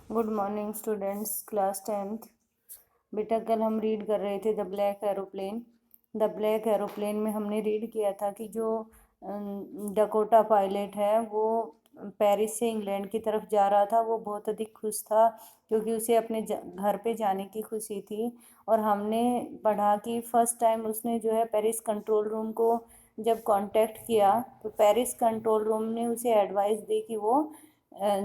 Good morning students, class 10th। बेटा कल हम रीड कर रहे थे the black aeroplane. The black aeroplane में हमने रीड किया था कि जो डकोटा पायलट है वो पेरिस से इंग्लैंड की तरफ जा रहा था। वो बहुत अधिक खुश था क्योंकि उसे अपने घर पे जाने की खुशी थी। और हमने पढ़ा कि फर्स्ट टाइम उसने जो है पेरिस कंट्रोल रूम को जब कांटेक्ट किया तो पेरिस कंट्रोल रूम ने उसे एडवाइस दी कि वो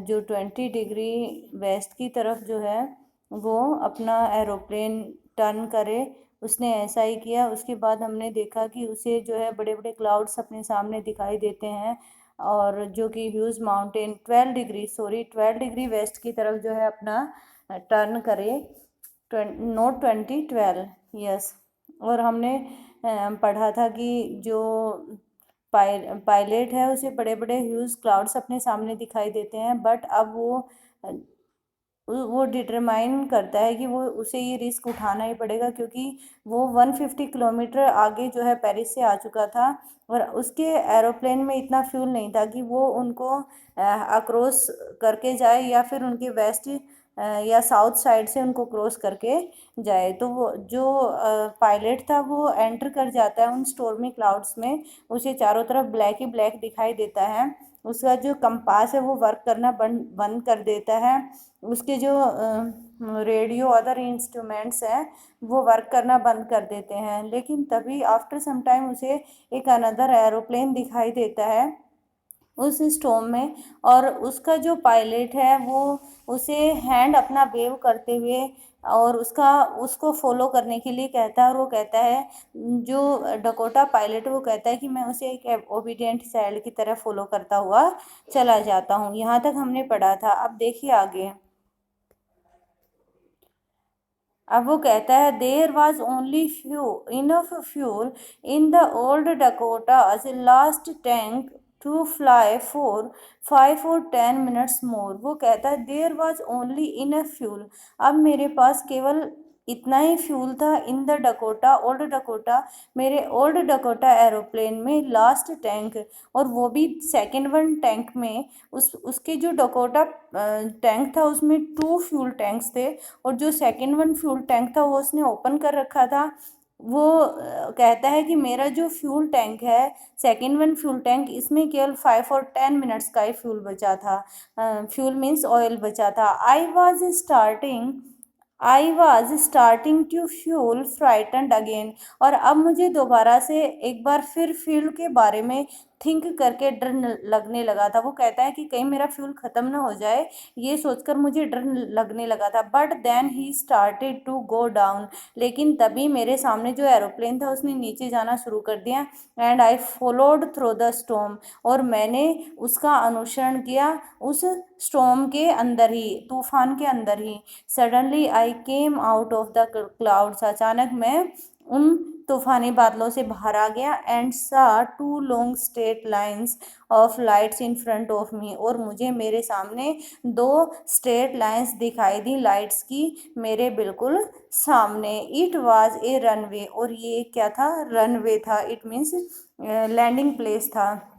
जो 20 डिग्री वेस्ट की तरफ जो है वो अपना एरोप्लेन टर्न करे। उसने ऐसा ही किया। उसके बाद हमने देखा कि उसे जो है बड़े बड़े क्लाउड्स अपने सामने दिखाई देते हैं और जो कि ह्यूज माउंटेन 12 डिग्री वेस्ट की तरफ जो है अपना टर्न करे। Note 2012, yes. और हमने पढ़ा था कि जो पायलट है उसे बड़े बड़े ह्यूज क्लाउड्स अपने सामने दिखाई देते हैं, बट अब वो डिटरमाइन करता है कि वो उसे ये रिस्क उठाना ही पड़ेगा क्योंकि वो 150 किलोमीटर आगे जो है पेरिस से आ चुका था और उसके एरोप्लेन में इतना फ्यूल नहीं था कि वो उनको अक्रॉस करके जाए या फिर उनके वेस्ट या साउथ साइड से उनको क्रॉस करके जाए। तो वो जो पायलट था वो एंटर कर जाता है उन स्टॉर्मी क्लाउड्स में। उसे चारों तरफ ब्लैक ही ब्लैक दिखाई देता है। उसका जो कंपास है वो वर्क करना बंद बंद कर देता है। उसके जो रेडियो अदर इंस्ट्रूमेंट्स हैं वो वर्क करना बंद कर देते हैं। लेकिन तभी आफ्टर सम टाइम उसे एक अनदर एरोप्लेन दिखाई देता है उस स्टॉर्म में। और उसका जो पायलट है वो उसे हैंड अपना वेव करते हुए और उसको फॉलो करने के लिए कहता है। और वो कहता है, जो डकोटा पायलट, वो कहता है कि मैं उसे एक ओबीडिएंट चाइल्ड की तरह फॉलो करता हुआ चला जाता हूँ। यहाँ तक हमने पढ़ा था। अब देखिए आगे। अब वो कहता है, there was only enough fuel in the old Dakota's last tank to fly for 5 और 10 मिनट्स मोर। वो कहता है there was only enough fuel. अब मेरे पास केवल इतना ही फ्यूल था in the Dakota, old Dakota, मेरे ओल्ड डकोटा एरोप्लेन में लास्ट टैंक। और वो भी सेकेंड वन टैंक में। उसके जो डकोटा टैंक था उसमें 2 फ्यूल टैंक्स थे और जो सेकंड वन फ्यूल टैंक था वो उसने ओपन कर रखा था। वो कहता है कि मेरा जो फ्यूल टैंक है, सेकंड वन फ्यूल टैंक, इसमें केवल 5 और 10 मिनट्स का ही फ्यूल बचा था। फ्यूल मीन्स ऑयल बचा था। I was starting to fuel frightened again. और अब मुझे दोबारा से एक बार फिर फ्यूल के बारे में थिंक करके डर लगने लगा था। वो कहता है कि कहीं मेरा फ्यूल ख़त्म ना हो जाए, ये सोचकर मुझे डर लगने लगा था। But then he started to go down. लेकिन तभी मेरे सामने जो एरोप्लेन था उसने नीचे जाना शुरू कर दिया। And I followed through the storm. और मैंने उसका अनुसरण किया उस स्टॉर्म के अंदर ही, तूफान के अंदर ही। Suddenly I came out of the clouds. अचानक मैं उन तूफानी बादलों से बाहर आ गया। एंड सा 2 long straight lines of lights in front of me. और मुझे मेरे सामने 2 स्ट्रेट लाइन्स दिखाई दी लाइट्स की, मेरे बिल्कुल सामने। It was a runway. और ये क्या था? रनवे था। इट मीन्स लैंडिंग प्लेस था।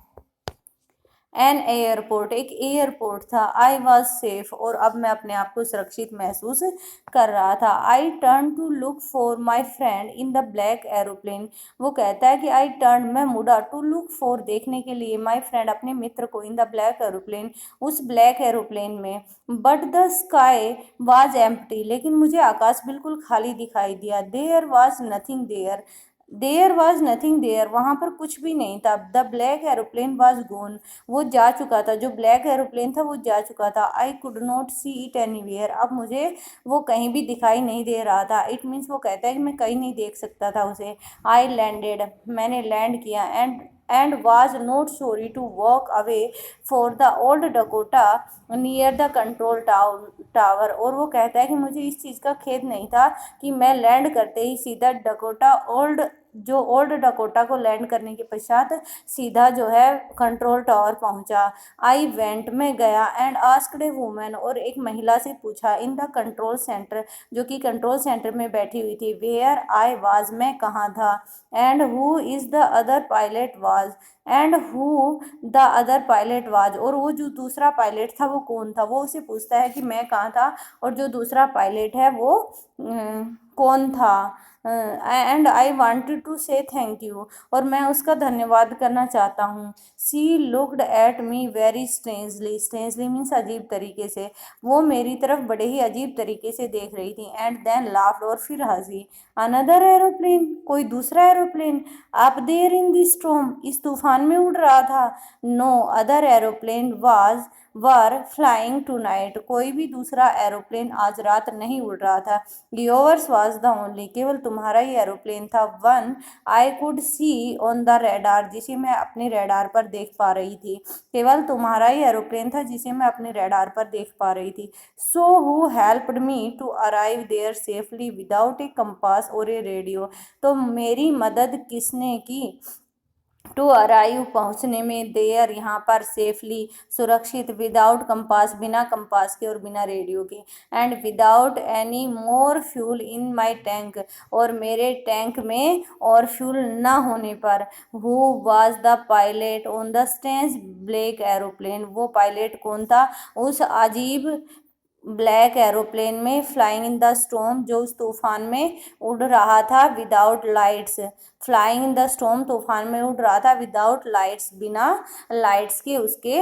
एन एयरपोर्ट, एक एयरपोर्ट था। I was safe. और अब मैं अपने आप को सुरक्षित महसूस कर रहा था। I turn to look for my friend in the black aeroplane. वो कहता है कि आई टर्न, मैं मुड़ा, टू लुक फॉर, देखने के लिए, माई फ्रेंड, अपने मित्र को, इन द ब्लैक एरोप्लेन, उस ब्लैक एरोप्लेन में। But the sky was empty. लेकिन मुझे आकाश बिल्कुल खाली दिखाई दिया। There was nothing there. There was nothing there, वहाँ पर कुछ भी नहीं था। The black aeroplane was gone. वो जा चुका था। जो ब्लैक एरोप्लेन था वो जा चुका था। I could not see it anywhere. अब मुझे वो कहीं भी दिखाई नहीं दे रहा था। इट मीन्स वो कहता है कि मैं कहीं नहीं देख सकता था उसे। आई लैंडेड, मैंने लैंड किया। And was not sorry to walk away for the old Dakota near the control tower. और वो कहता है कि मुझे इस चीज़ का खेद नहीं था कि मैं लैंड करते ही सीधा डकोटा ओल्ड जो ओल्ड डकोटा को लैंड करने के पश्चात सीधा जो है कंट्रोल टावर पहुंचा। आई वेंट, मैं गया, एंड आस्क्ड ए वुमन, और एक महिला से पूछा, इन द कंट्रोल सेंटर, जो कि कंट्रोल सेंटर में बैठी हुई थी, वेयर आई वाज, मैं कहाँ था, and who is the other pilot was, and who the other pilot was, और वो जो दूसरा पायलट था वो कौन था। वो उसे पूछता है कि मैं कहाँ था और जो दूसरा पायलट है वो कौन था। And I wanted to say thank you, और मैं उसका धन्यवाद करना चाहता हूँ। She looked at me very strangely, strangely means अजीब तरीके से, वो मेरी तरफ बड़े ही अजीब तरीके से देख रही थी। एंड देन लाफ्ड, और फिर हंसी। अनदर एरोप्लेन, कोई दूसरा aeroplane, up there in the storm, इस तूफान में उड़ रहा था। No other aeroplane was were flying tonight, कोई भी दूसरा एरोप्लेन आज रात नहीं उड़ रहा था। योवर्स वाज द ओनली, केवल तुम्हारा ही एरोप्लेन था। One I could see on the radar, जिसे मैं अपने रेडार पर देख पा रही थी। केवल तुम्हारा ही एरोप्लेन था जिसे मैं अपने रेडार पर देख पा रही थी। So who helped me to arrive there safely without a compass और ए रेडियो, तो मेरी मदद किसने की टू अराइव, पहुंचने में, देयर यहाँ पर, सेफली सुरक्षित, विदाउट कंपास बिना कंपास के और बिना रेडियो के, and without any more fuel in my tank, और मेरे टैंक में और फ्यूल न होने पर। Who was the pilot on the strange black aeroplane, वो पायलट कौन था उस अजीब ब्लैक एरोप्लेन में, फ्लाइंग इन द स्टॉर्म, जो उस तूफान में उड़ रहा था, without lights, flying in the storm, तूफान में उड़ रहा था विदाउट लाइट्स, बिना लाइट्स के, उसके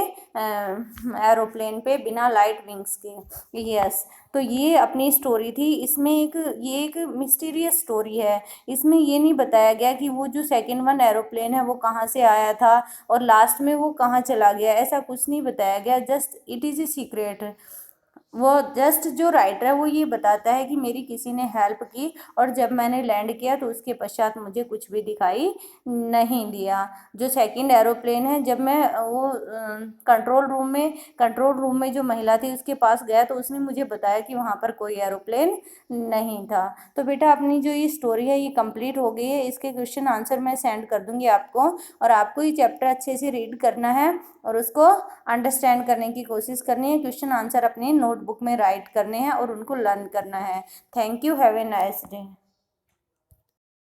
एरोप्लेन पे बिना लाइट विंग्स के। यस, तो ये अपनी स्टोरी थी। इसमें ये एक मिस्टीरियस स्टोरी है। इसमें ये नहीं बताया गया कि वो जो सेकंड वन एरोप्लेन है वो कहाँ से आया था और लास्ट में वो कहाँ चला गया, ऐसा कुछ नहीं बताया गया। Just it is a secret. वो जस्ट जो राइटर है वो ये बताता है कि मेरी किसी ने हेल्प की और जब मैंने लैंड किया तो उसके पश्चात मुझे कुछ भी दिखाई नहीं दिया। जो सेकंड एरोप्लेन है, जब मैं वो कंट्रोल रूम में जो महिला थी उसके पास गया तो उसने मुझे बताया कि वहाँ पर कोई एरोप्लेन नहीं था। तो बेटा अपनी जो ये स्टोरी है ये कंप्लीट हो गई है। इसके क्वेश्चन आंसर मैं सेंड कर दूंगी आपको, और आपको ये चैप्टर अच्छे से रीड करना है और उसको अंडरस्टैंड करने की कोशिश करनी है। क्वेश्चन आंसर अपनी नोटबुक में राइट करने हैं और उनको लर्न करना है। Thank you, have a nice day.